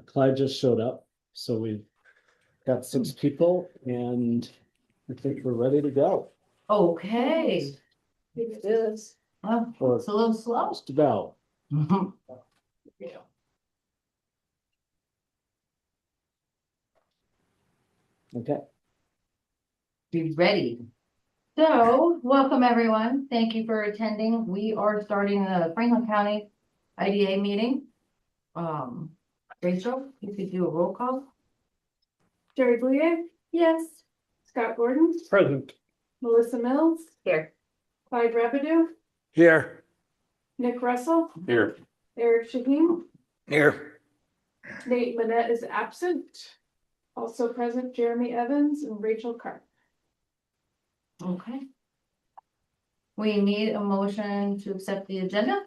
Clyde just showed up, so we've got 6 people and I think we're ready to go. Okay. It is. Oh, Or it's a little slow. just about. Okay. Be ready. So, welcome everyone. Thank you for attending. We are starting the Franklin County IDA meeting. Rachel, you could do a roll call. Jerry Bouye, Yes. Scott Gordon, Present. Melissa Mills, Here. Clyde Rabideau, Here. Nick Russell, Here. Eric Shaheen, Here. Nate Manette is absent. Also present Jeremy Evans and Rachel Carp. Okay. We need a motion to accept the agenda.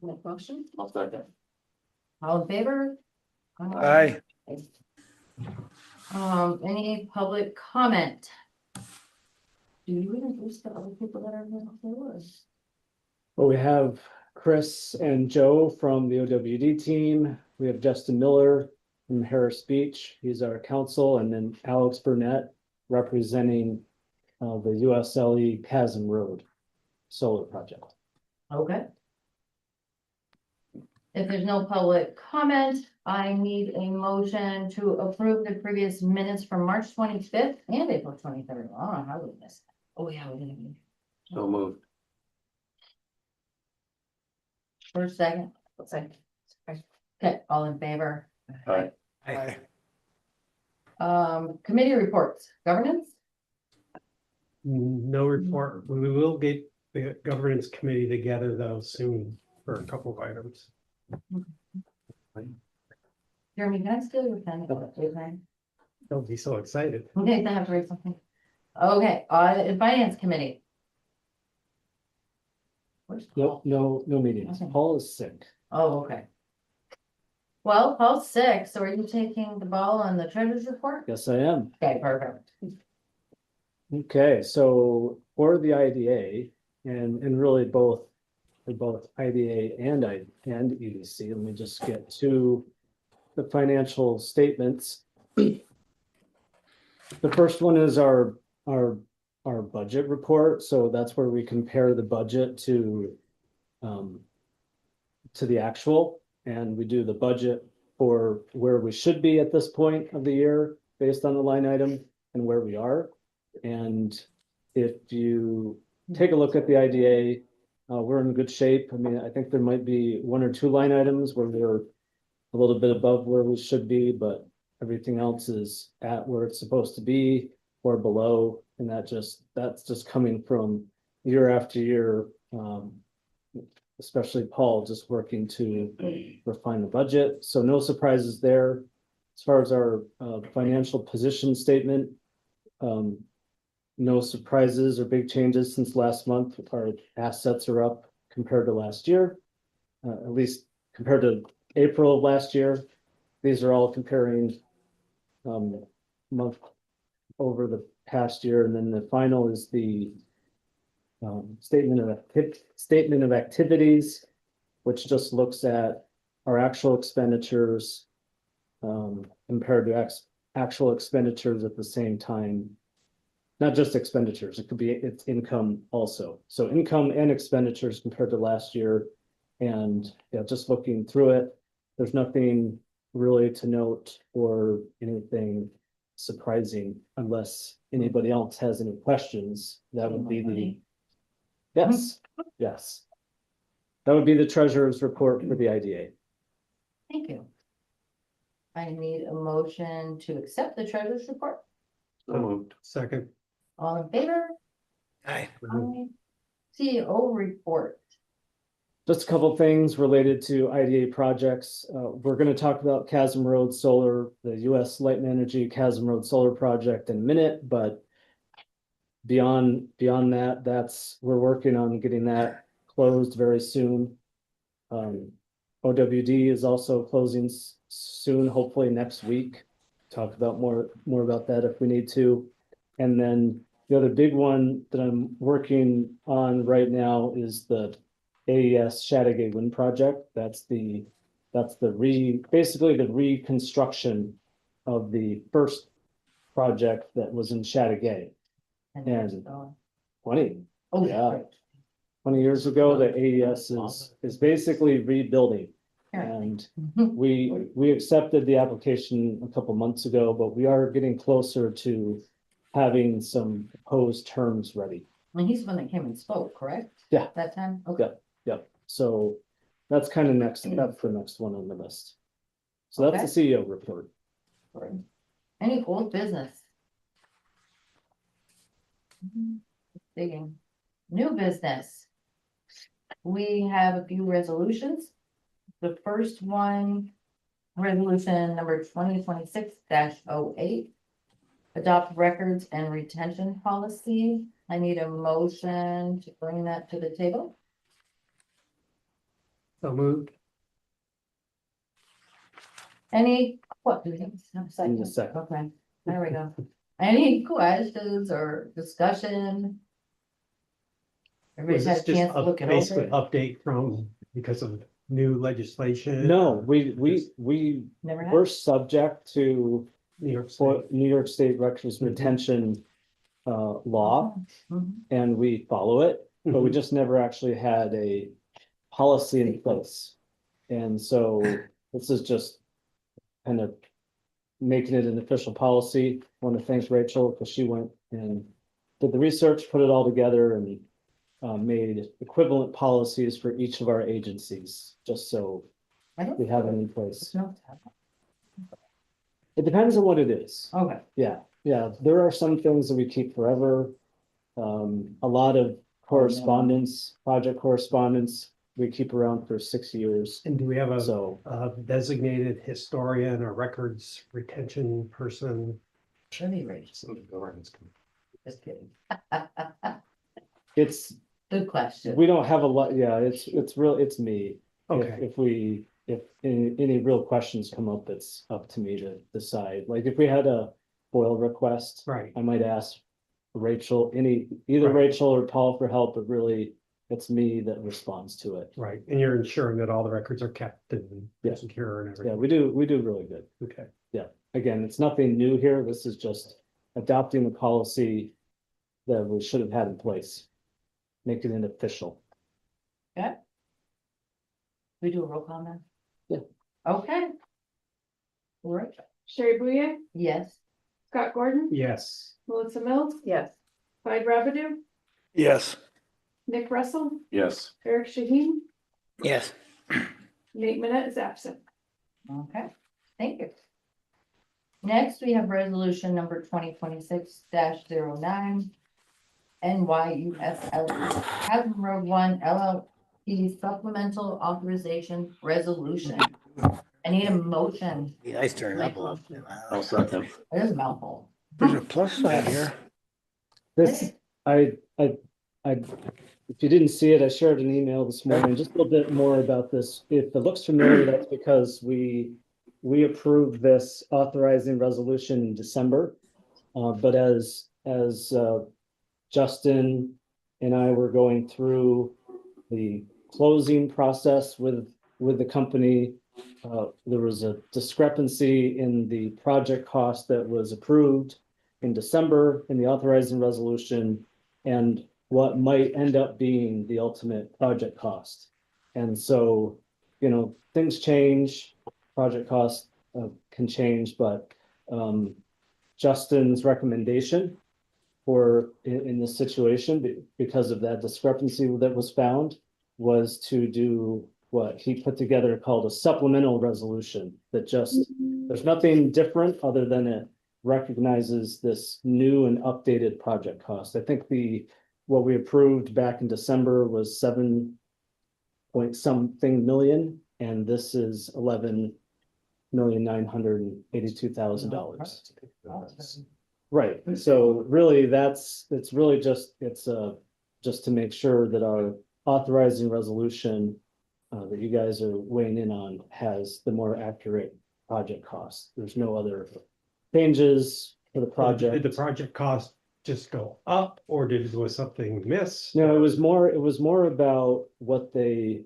Make motion. I'll second. All in favor? Aye. Any public comment? Do you introduce the other people that are here before us? Well, we have Chris and Joe from the OWD team. We have Justin Miller from Harris Beach. He's our counsel, and then Alex Burnett representing the USLE Chasm Road solar project. Okay. If there's no public comment, I need a motion to approve the previous minutes from March 25th and April 23rd. I don't know how we missed that. Oh, yeah, we didn't. So moved. First, second. Second. Okay, all in favor? Aye. Committee reports, governance? No report. We will get the governance committee together though soon for a couple of items. Jeremy, can I steal your pen? Okay, They'll be so excited. I have to write something. Okay, audit and finance committee. Where's Paul? No meetings. Okay. Paul is sick. Oh, okay. Well, Paul's sick, so are you taking the ball on the treasurer's report? Yes, I am. Okay, perfect. Okay, so for the IDA and really both IDA and EDC, let me just get to the financial statements. The first one is our budget report. So that's where we compare the budget to the actual, and we do the budget for where we should be at this point of the year based on the line item and where we are. And if you take a look at the IDA, we're in good shape. I mean, I think there might be 1 or 2 line items where we're a little bit above where we should be, but everything else is at where it's supposed to be or below. And that's just coming from year after year, especially Paul just working to refine the budget. So no surprises there. As far as our financial position statement, no surprises or big changes since last month. Our assets are up compared to last year, at least compared to April of last year. These are all comparing month over the past year. And then the final is the statement of activities, which just looks at our actual expenditures compared to actual expenditures at the same time. Not just expenditures, it's income also. So income and expenditures compared to last year. And yeah, just looking through it, there's nothing really to note or anything surprising unless anybody else has any questions. That would be the, yes. That would be the treasurer's report for the IDA. Thank you. I need a motion to accept the treasurer's report. So moved. Second. All in favor? Aye. Aye. CEO report. Just a couple things related to IDA projects. We're going to talk about Chasm Road Solar, the US Light and Energy Chasm Road Solar project in a minute, but beyond that, we're working on getting that closed very soon. OWD is also closing soon, hopefully next week. Talk about more about that if we need to. And then the other big one that I'm working on right now is the AES Chateauguay Wind Project. That's the That's basically the reconstruction of the first project that was in Chattagat And- 20 Oh, yeah. right. 20 years ago. The AES is basically rebuilding. Yeah. And Mhm. we accepted the application a couple months ago, but we are getting closer to having some proposed terms ready. And he's the one that came and spoke, correct? Yeah. That time? Okay. Yep, so that's kind of that's the next one on the list. So that's the CEO report. Great. Any old business? Digging. New business. We have a few resolutions. The first one, resolution number 2026-08. Adopt records and retention policy. I need a motion to bring that to the table. So moved. Any, what, do we have a In a second? second. Okay, there we go. Any questions or discussion? Everybody's Was had this a just chance to look it basically over? update from, because of new legislation? No, we Never we're had? subject to New York for State. New York State records Mhm. retention law, Mhm. and we follow it, but we Mhm. just never actually had a policy in place. And so this is just kind of making it an official policy. I want to thank Rachel because she went and did the research, put it all together, and made equivalent policies for each of our agencies, just so I don't. we have it in place. No. It depends on what it is. Okay, Yeah, there are some things that we keep forever. A lot of correspondence, project correspondence, we keep around for 6 years. And do we have So a designated historian or records retention person? should be rich, Some governance committee. just kidding. it's, Good question. we don't have a lot, yeah, it's real, it's me. Okay, If any real questions come up, it's up to me to decide. Like if we had a FOIL request, right. I might ask Rachel, either Right. Rachel or Paul for help, but really it's me that responds to it. Right, and you're ensuring that all the records are kept and Yeah. secure and Yeah, everything. we do really good. Okay, Again, it's nothing new here. This is just adopting the policy that we should have had in place. Making it official. We do a roll call now? Yeah. Okay. Right, Sherry Bouye, yes. Scott Gordon, yes. Melissa Mills, Yes. Clyde Rabidou, Yes. Nick Russell, Yes. Eric Shaheen, Yes. Nate Minette is absent. Okay, thank you. Next, we have resolution number 2026-09. NYUSL Chasm Road 1 LLP supplemental authorization resolution. I need a motion. Be nice turning up a little. I'll second. It is a mouthful. There's a plus side here. This, if you didn't see it, I shared an email this morning, just a little bit more about this. If it looks familiar, that's because we approved this authorizing resolution in December. But as Justin and I were going through the closing process with the company, there was a discrepancy in the project cost that was approved in December in the authorizing resolution and what might end up being the ultimate project cost. And so, things change, project costs can change, but Justin's recommendation in this situation, because of that discrepancy that was found, was to do what he put together called a supplemental resolution that there's nothing different other than it recognizes this new and updated project cost. I think what we approved back in December was 7-point-something million, and this is $11,982,000. Right, so really it's really just to make sure that our authorizing resolution that you guys are weighing in on has the more accurate project cost. There's no other changes for the project. Did the project cost just go up or was something miss? No, it was more about what they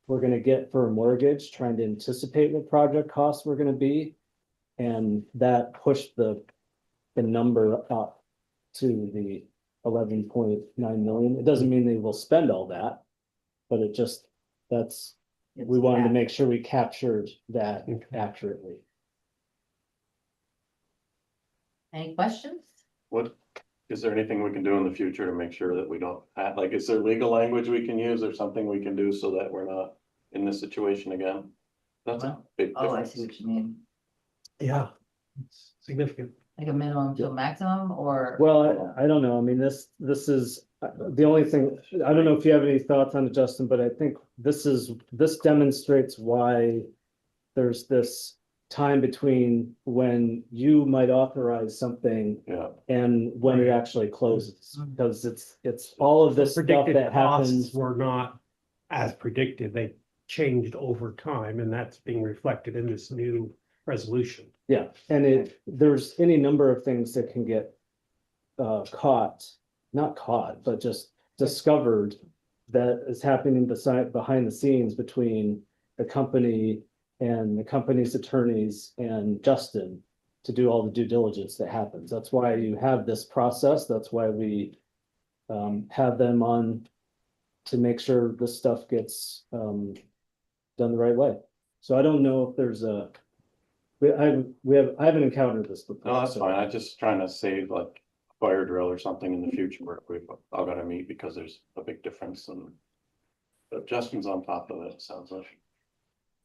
we're gonna get for a mortgage, trying to anticipate what project costs were gonna be. And that pushed the number up to the 11.9 million. It doesn't mean they will spend all that. But it just, we wanted to make sure we captured that Okay. accurately. Any questions? What, is there anything we can do in the future to make sure that we don't, like, is there legal language we can use or something we can do so that we're not in this situation again? That's a big Oh, I see difference. what you mean. Yeah, it's significant. Like a minimum to a maximum or? Well, I don't know. I mean, this is the only thing, I don't know if you have any thoughts on it, Justin, but I think this demonstrates why there's this time between when you might authorize something Yeah, and when it actually closes, because it's all of this stuff Predicted that costs happens. were not as predicted. They changed over time, and that's being reflected in this new resolution. Yeah, and there's any number of things that can get not caught, but just discovered that is happening behind the scenes between the company and the company's attorneys and Justin to do all the due diligence that happens. That's why you have this process. That's why we have them on to make sure this stuff gets done the right way. So I don't know if there's I haven't encountered this before. no, that's so- fine. I'm just trying to save like a fire drill or something in the future where we've all gotta meet because there's a big difference and. But Justin's on top of it, sounds like.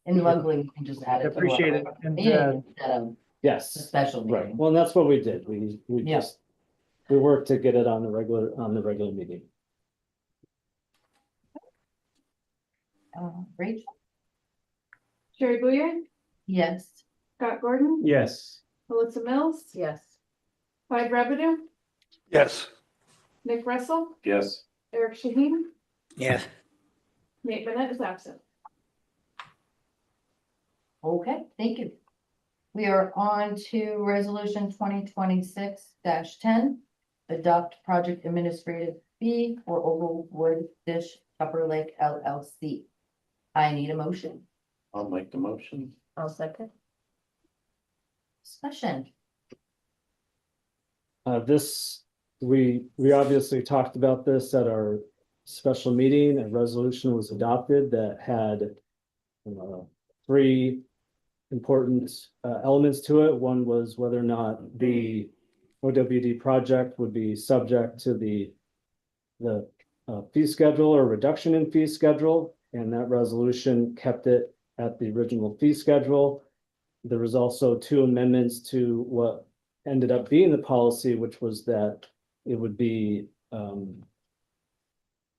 And luckily, we can just add it. to Appreciate our it. And, meeting instead of a Yes, special right. meeting. Well, and that's what we did. We Yeah. just, we worked to get it on the regular meeting. Rachel? Sherry Bouyer, Yes. Scott Gordon, Yes. Melissa Mills, Yes. Clyde Revenue, yes, Nick Russell, Yes, Eric Shaheen, yes, Nate Manette is absent. Okay, thank you. We are on to resolution 2026-10. Adopt project administrative fee for Overwood Dish Upper Lake LLC. I need a motion. I'll make the motion. I'll second. Discussion. We obviously talked about this at our special meeting. A resolution was adopted that had three important elements to it. One was whether or not the OWD project would be subject to the fee schedule or reduction in fee schedule, and that resolution kept it at the original fee schedule. There was also two amendments to what ended up being the policy, which was that it would be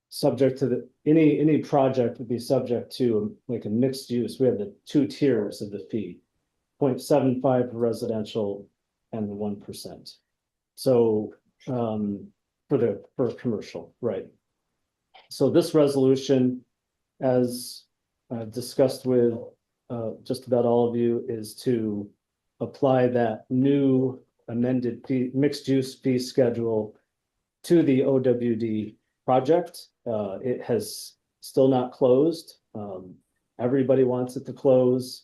subject to any project would be subject to like a mixed use. We have the two tiers of the fee, 0.75 for residential and the 1%. So for commercial, right? So this resolution, as discussed with just about all of you, is to apply that new amended fee, mixed use fee schedule to the OWD project. It has still not closed. Everybody wants it to close.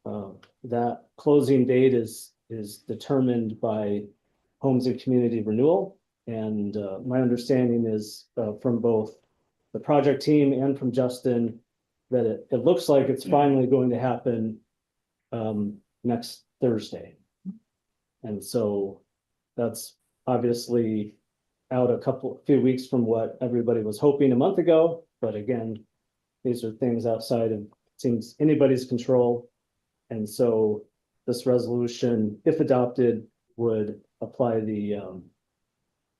That closing date is determined by Homes and Community Renewal. And my understanding is from both the project team and from Justin that it looks like it's finally going to happen next Thursday. And so that's obviously out a few weeks from what everybody was hoping a month ago. But again, these are things outside of, seems anybody's control. And so this resolution, if adopted, would apply the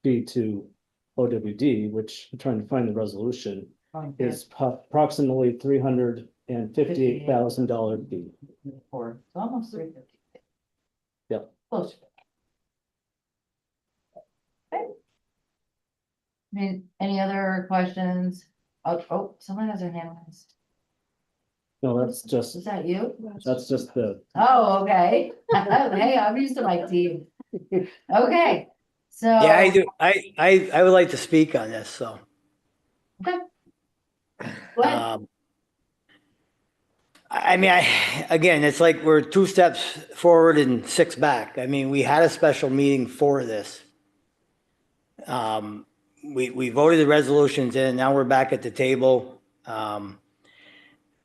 fee to OWD, which I'm trying to find the resolution, is approximately $358,000 fee. Or it's almost 350. Yep. Close. Okay. Any other questions? Oh, someone has their hand raised. No, that's just the. Oh, okay. Hey, I'm used to my team. Okay, so. yeah, I do, I would like to speak on this, so. Okay. Go ahead. I mean, again, it's like we're 2 steps forward and 6 back. I mean, we had a special meeting for this. We voted the resolutions in, now we're back at the table. I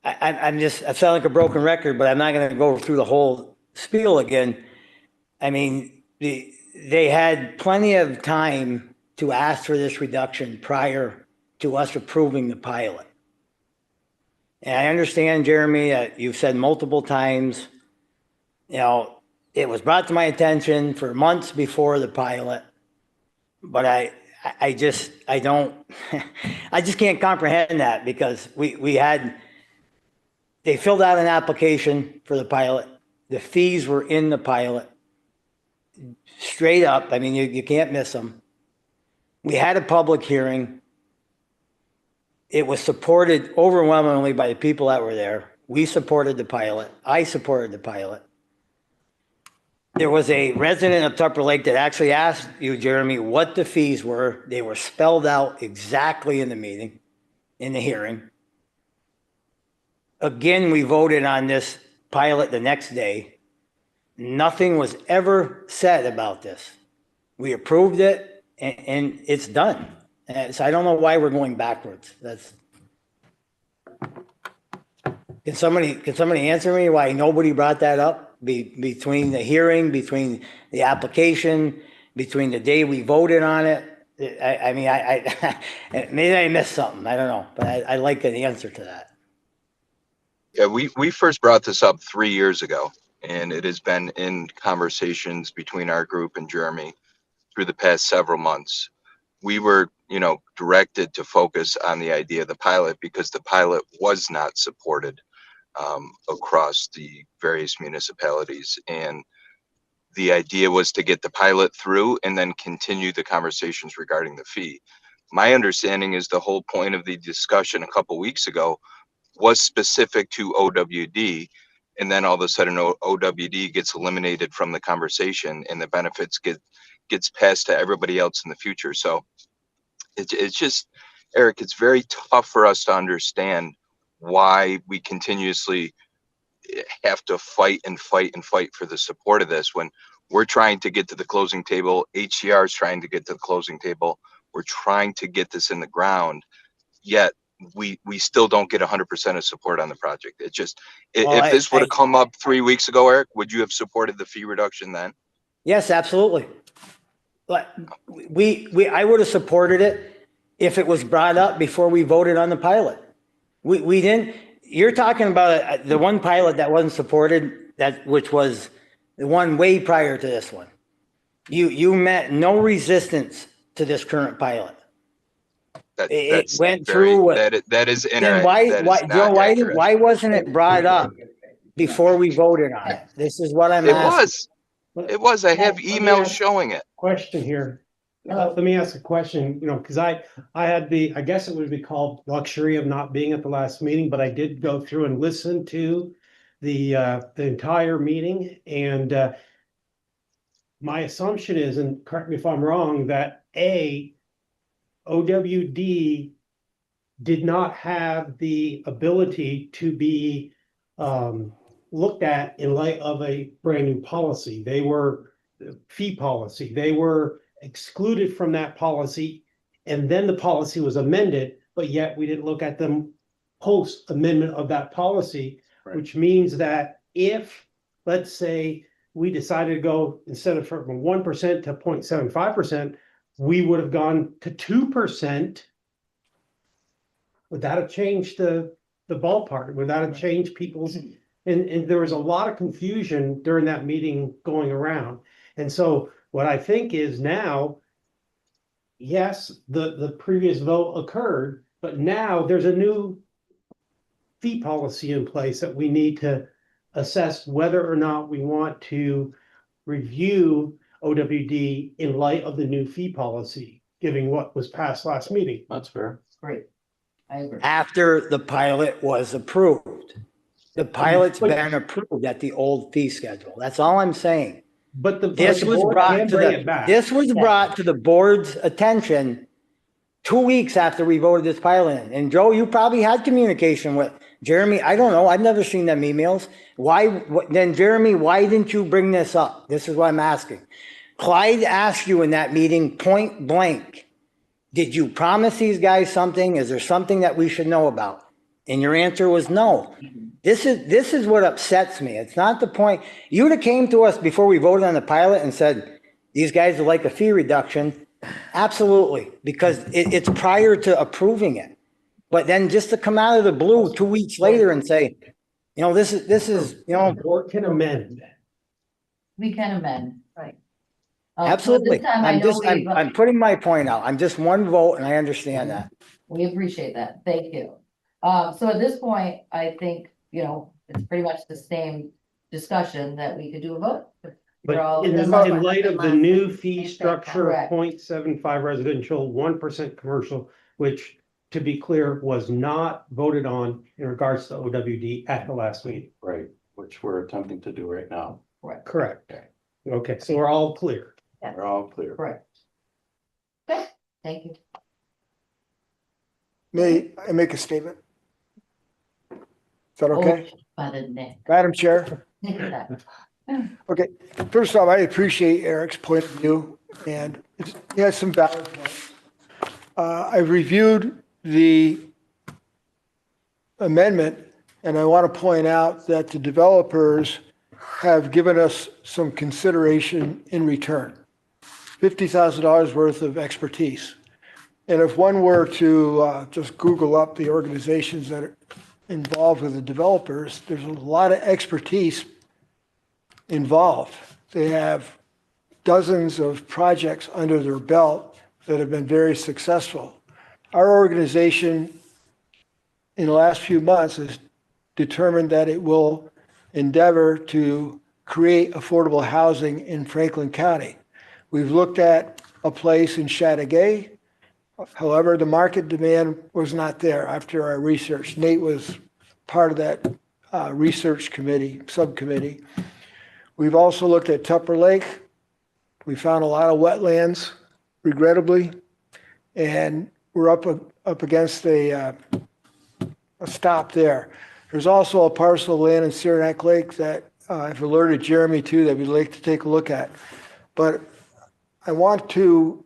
sound like a broken record, but I'm not gonna go through the whole spiel again. I mean, they had plenty of time to ask for this reduction prior to us approving the pilot. And I understand, Jeremy, you've said multiple times, you know, it was brought to my attention for months before the pilot. But I just can't comprehend that, because they filled out an application for the pilot. The fees were in the pilot. Straight up, I mean, you can't miss them. We had a public hearing. It was supported overwhelmingly by the people that were there. We supported the pilot. I supported the pilot. There was a resident of Tupper Lake that actually asked you, Jeremy, what the fees were. They were spelled out exactly in the meeting, in the hearing. Again, we voted on this pilot the next day. Nothing was ever said about this. We approved it, and it's done. So I don't know why we're going backwards. Can somebody answer me why nobody brought that up between the hearing, between the application, between the day we voted on it? I mean, maybe I missed something. I don't know, but I'd like an answer to that. Yeah, we first brought this up 3 years ago, and it has been in conversations between our group and Jeremy through the past several months. We were, directed to focus on the idea of the pilot because the pilot was not supported across the various municipalities. And the idea was to get the pilot through and then continue the conversations regarding the fee. My understanding is the whole point of the discussion a couple weeks ago was specific to OWD, and then all of a sudden OWD gets eliminated from the conversation and the benefits gets passed to everybody else in the future. So it's just, Eric, it's very tough for us to understand why we continuously have to fight for the support of this when we're trying to get to the closing table. HCR is trying to get to the closing table. We're trying to get this in the ground, yet we still don't get 100% of support on the project. It just, if this would have come up 3 weeks ago, Eric, would you have supported the fee reduction then? Yes, absolutely. But I would have supported it if it was brought up before we voted on the pilot. We didn't. You're talking about the one pilot that wasn't supported, which was the one way prior to this one. You met no resistance to this current pilot. It went through. That is then why wasn't it brought up before we voted on it? This is what I'm asking. It was. I have emails showing it. Question here. Let me ask a question, because I had I guess it would be called luxury of not being at the last meeting, but I did go through and listen to the entire meeting. And my assumption is, and correct me if I'm wrong, that OWD did not have the ability to be looked at in light of a brand new policy. They were fee policy. They were excluded from that policy, and then the policy was amended, but yet we didn't look at them post amendment of that policy, right. Which means that if, let's say, we decided to go instead of from 1% to 0.75%, we would have gone to 2%. Would that have changed the ballpark? Would that have changed people's? And there was a lot of confusion during that meeting going around. And so what I think is now, yes, the previous vote occurred, but now there's a new fee policy in place that we need to assess whether or not we want to review OWD in light of the new fee policy, given what was passed last meeting. That's fair. Great. I agree. After the pilot was approved. The pilot's been approved at the old fee schedule. That's all I'm saying. But this was brought to the board's attention 2 weeks after we voted this pilot in. And Joe, you probably had communication with Jeremy, I don't know. I've never seen them emails. Then Jeremy, why didn't you bring this up? This is what I'm asking. Clyde asked you in that meeting point blank, did you promise these guys something? Is there something that we should know about? And your answer was no. This is what upsets me. It's not the point. You would have came to us before we voted on the pilot and said, these guys would like a fee reduction. Absolutely, because it's prior to approving it. But then just to come out of the blue 2 weeks later and say, this is, The board can amend. We can amend, right. absolutely. This time I know I'm putting my point out. I'm just one vote and I understand that. we appreciate that. Thank you. So at this point, I think, it's pretty much the same discussion that we could do a vote. We're all- But in light of the new fee structure Correct. of 0.75 residential, 1% commercial, which, to be clear, was not voted on in regards to OWD at the last meeting. Right, which we're attempting to do right now. Correct. Okay, so we're all clear. We're all clear. Correct. Okay, thank you. May I make a statement? Is that okay? Oh, by the neck. Madam Chair, Look at that. okay, first off, I appreciate Eric's point of view and he has some valid points. I reviewed the amendment and I want to point out that the developers have given us some consideration in return. $50,000 worth of expertise. And if one were to just Google up the organizations that are involved with the developers, there's a lot of expertise involved. They have dozens of projects under their belt that have been very successful. Our organization in the last few months has determined that it will endeavor to create affordable housing in Franklin County. We've looked at a place in Chateaugay. However, the market demand was not there after our research. Nate was part of that research committee, subcommittee. We've also looked at Tupper Lake. We found a lot of wetlands, regrettably, and we're up against a stop there. There's also a parcel of land in Saranac Lake that I've alerted Jeremy to that we'd like to take a look at. But I want to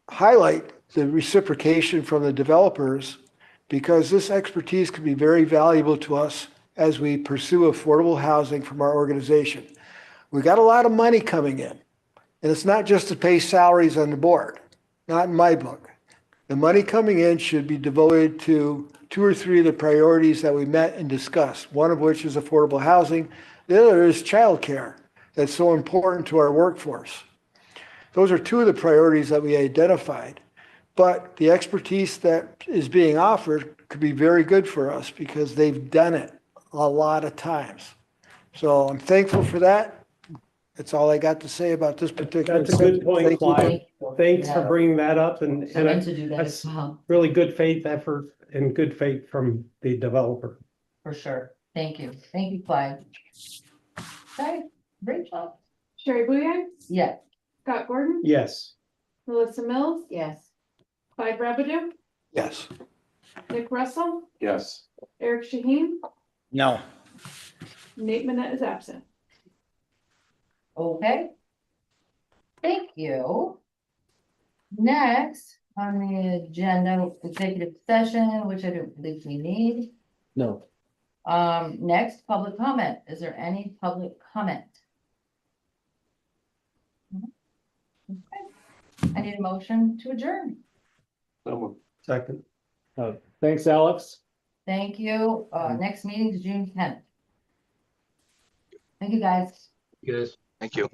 highlight the reciprocation from the developers because this expertise could be very valuable to us as we pursue affordable housing from our organization. We got a lot of money coming in, and it's not just to pay salaries on the board, not in my book. The money coming in should be devoted to 2 or 3 of the priorities that we met and discussed, one of which is affordable housing. The other is childcare. That's so important to our workforce. Those are 2 of the priorities that we identified. But the expertise that is being offered could be very good for us because they've done it a lot of times. So I'm thankful for that. That's all I got to say about this particular. That's a good point, Thank you. Clyde. Thanks for bringing that up I and meant to do that as that's well, really good faith effort and good faith from the developer. for sure. Thank you. Thank you, Clyde. Okay, great job. Sherry Bouye, Yeah. Scott Gordon, Yes. Melissa Mills, Yes. Clyde Rabidou, Yes. Nick Russell, Yes, Eric Shaheen, No. Nate Manette is absent. Okay. Thank you. Next on the agenda, executive session, which I don't believe we need. No, Next, public comment. Is there any public comment? Okay. I need a motion to adjourn. so Second. thanks, Alex. Thank you. Next meeting is June 10th. Thank you, guys. Thank you.